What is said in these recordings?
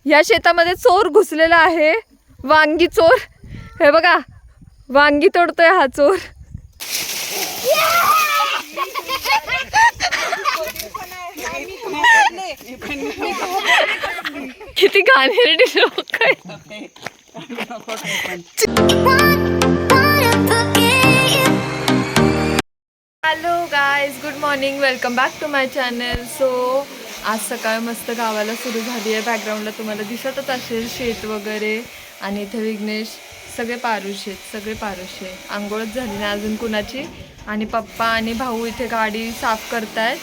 या शेतामध्ये चोर घुसलेला आहे, वांगी चोर. हे बघा, वांगी तोडतोय हा चोर. किती घाणेरडी लोक आहेत. Hello guys, good morning, welcome back to my channel. So आज सकाळ मस्त गावाला सुरू झाली आहे. बॅकग्राऊंडला तुम्हाला दिसतच असेल शेत वगैरे. आणि इथे विघ्नेश सगळे पारुष आहेत, सगळे पारुष आहे. आंघोळच झाली नाही अजून कुणाची. आणि पप्पा आणि भाऊ इथे गाडी साफ करतायत.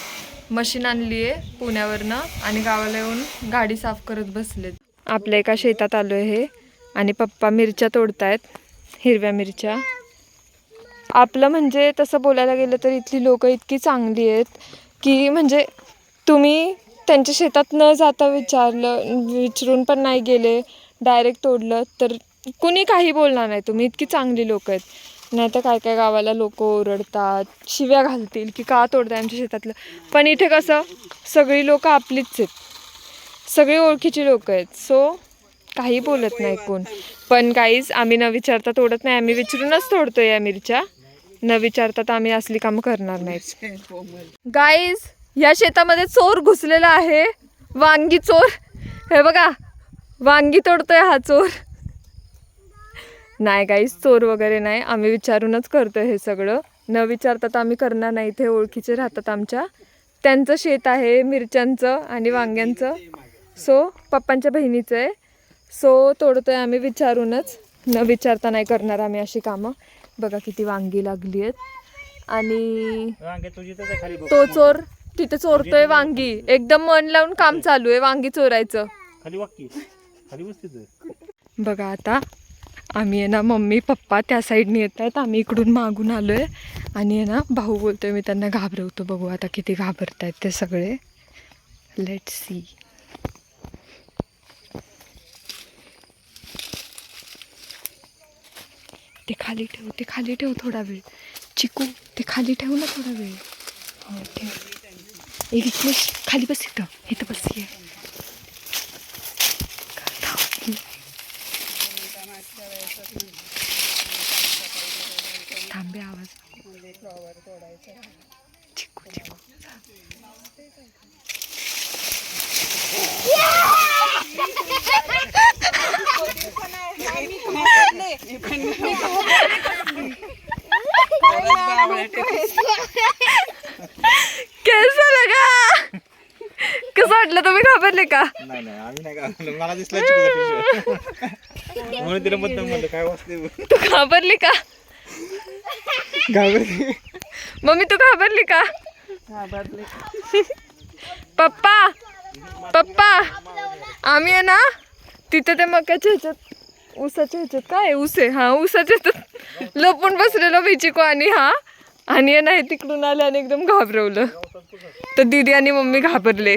मशीन आणली आहे पुण्यावरनं आणि गावाला येऊन गाडी साफ करत बसलेत. आपल्या एका शेतात आलो आहे हे. आणि पप्पा मिरच्या तोडतायत, हिरव्या मिरच्या. आपलं म्हणजे तसं बोलायला गेलं तर इथली लोकं इतकी चांगली आहेत की म्हणजे तुम्ही त्यांच्या शेतात न जाता विचारून पण नाही गेले, डायरेक्ट तोडलं तर कुणी काही बोलणार नाही. तुम्ही इतकी चांगली लोकं आहेत. नाही तर काय काय गावाला लोक ओरडतात, शिव्या घालतील की का तोडताय आमच्या शेतातलं. पण इथे कसं सगळी लोक आपलीच आहेत, सगळी ओळखीची लोक आहेत. सो काही बोलत नाही कोण. पण काहीच आम्ही न विचारता तोडत नाही, आम्ही विचारूनच तोडतो या मिरच्या. न विचारता तर आम्ही असली कामं करणार नाही. गाईज, या शेतामध्ये चोर घुसलेला आहे, वांगी चोर. हे बघा, वांगी तोडतोय हा चोर. नाही गाईज, चोर वगैरे नाही, आम्ही विचारूनच करतोय हे सगळं. न विचारता तर आम्ही करणार नाही. इथे ओळखीचे राहतात आमच्या, त्यांचं शेत आहे मिरच्यांचं आणि वांग्यांचं. सो पप्पांच्या बहिणीचं आहे. सो तोडतोय आम्ही विचारूनच, न विचारता नाही करणार आम्ही अशी कामं. बघा किती वांगी लागली आहेत. आणि तो चोर तिथे चोरतोय वांगी. एकदम मन लावून काम चालू आहे वांगी चोरायचं. बघा आता आम्ही आहे ना, मम्मी पप्पा त्या साईडने येत आहेत, आम्ही इकडून मागून आलो आहे. आणि आहे ना, भाऊ बोलतोय मी त्यांना घाबरवतो. बघू आता किती घाबरत आहेत ते सगळे. Let's see. ते खाली ठेव, ते खाली ठेव थोडा वेळ. चिकू ते खाली ठेव ना थोडा वेळ. हो ठेव. एक खाली बस, इथं बस. ये थांबे आवाज. चिकू चिकू कैसा लगा? कसं वाटलं? तुम्ही घाबरले का? नाही नाही, आम्ही नाही घाबरलो. मला दिसला चिकूचा म्हणून तिला बद्दल म्हणलं काय वाचते. तू घाबरली का? घाबरली मम्मी तू घाबरली का? पप्पा पप्पा आम्ही आहे ना तिथे ते मक्याच्या ह्याच्यात, ऊसाच्या ह्याच्यात, काय ऊस आहे, हा ऊसाच्या ह्याच्यात लपून बसलेलो चिकू आणि हा. आणि आहे ना हे तिकडून आले आणि एकदम घाबरवलं. तर दीदी आणि मम्मी घाबरले.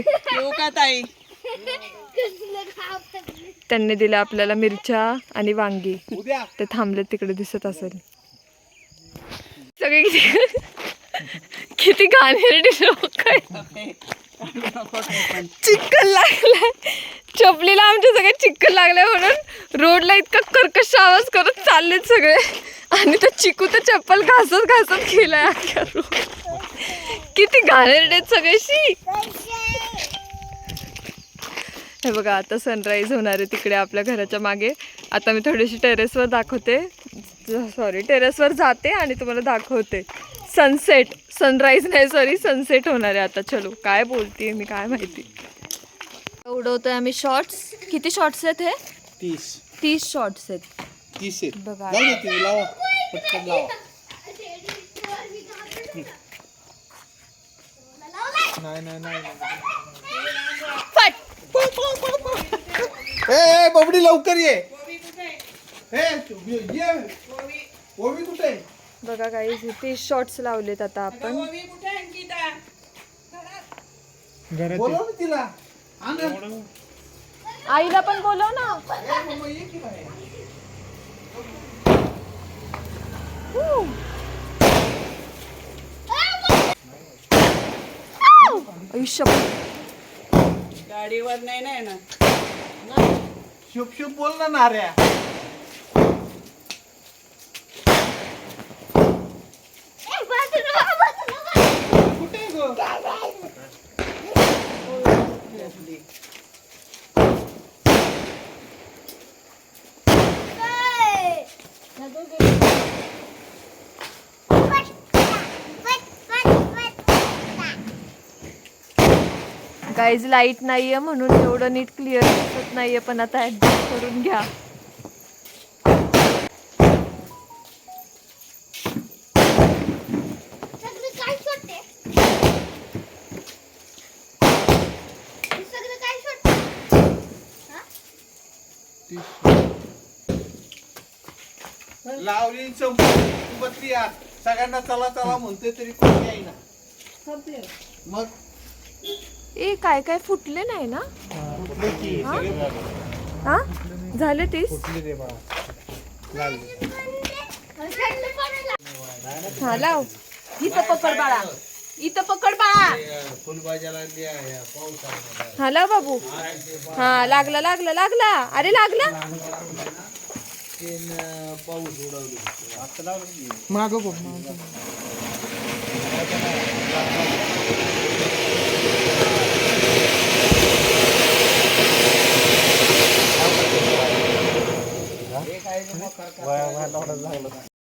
त्यांनी दिलं आपल्याला मिरच्या आणि वांगी. ते थांबले तिकडे, दिसत असेल. सगळे किती घाणेरडी लोक आहेत. चिखल लागलाय चपलीला, आमच्या सगळे चिखल लागलाय म्हणून रोडला इतका कर्कश आवाज करत चाललेत सगळे. आणि तो चिकू तर चप्पल घासत घासत गेलाय अख्ख्या रोड. किती घाणेरडेत सगळ्याशी. हे बघा आता सनराईज होणार आहे तिकडे आपल्या घराच्या मागे. आता मी थोडीशी टेरेसवर दाखवते, सॉरी टेरेसवर जाते आणि तुम्हाला दाखवते सनसेट. सनराईज नाही सॉरी, सनसेट होणार आहे आता. चलो, काय बोलते मी काय माहिती. उडवतोय आम्ही शॉर्ट्स. किती शॉर्ट्स आहेत हे? 30 शॉर्ट्स आहेत. 30 बघा ए बबडी लवकर ये. बघा काही 30 शॉर्ट्स लावलेत आता आपण. तिला आईला पण बोलव ना. गाडीवर नाही ना. शुभ शुभ बोल ना नाऱ्या. कुठे आहे गं? गाईज लाईट नाहीये म्हणून एवढं नीट क्लिअर दिसत नाहीये, पण आता ऍडजस्ट करून घ्या. लावली संपत्ती या सगळ्यांना चला चला म्हणतोय तरी कोणी येईना. मग ए काय काय फुटले नाही ना? हा झाले 30. हा लाव. इथं पकड बाळा, इथं पकड बाळा. फुलभाज्याला पाऊस आला. हा लाव बाबू. हा लागला लागला लागला. अरे लागला. पाऊस उडवली. मागं बघ. हे काय मग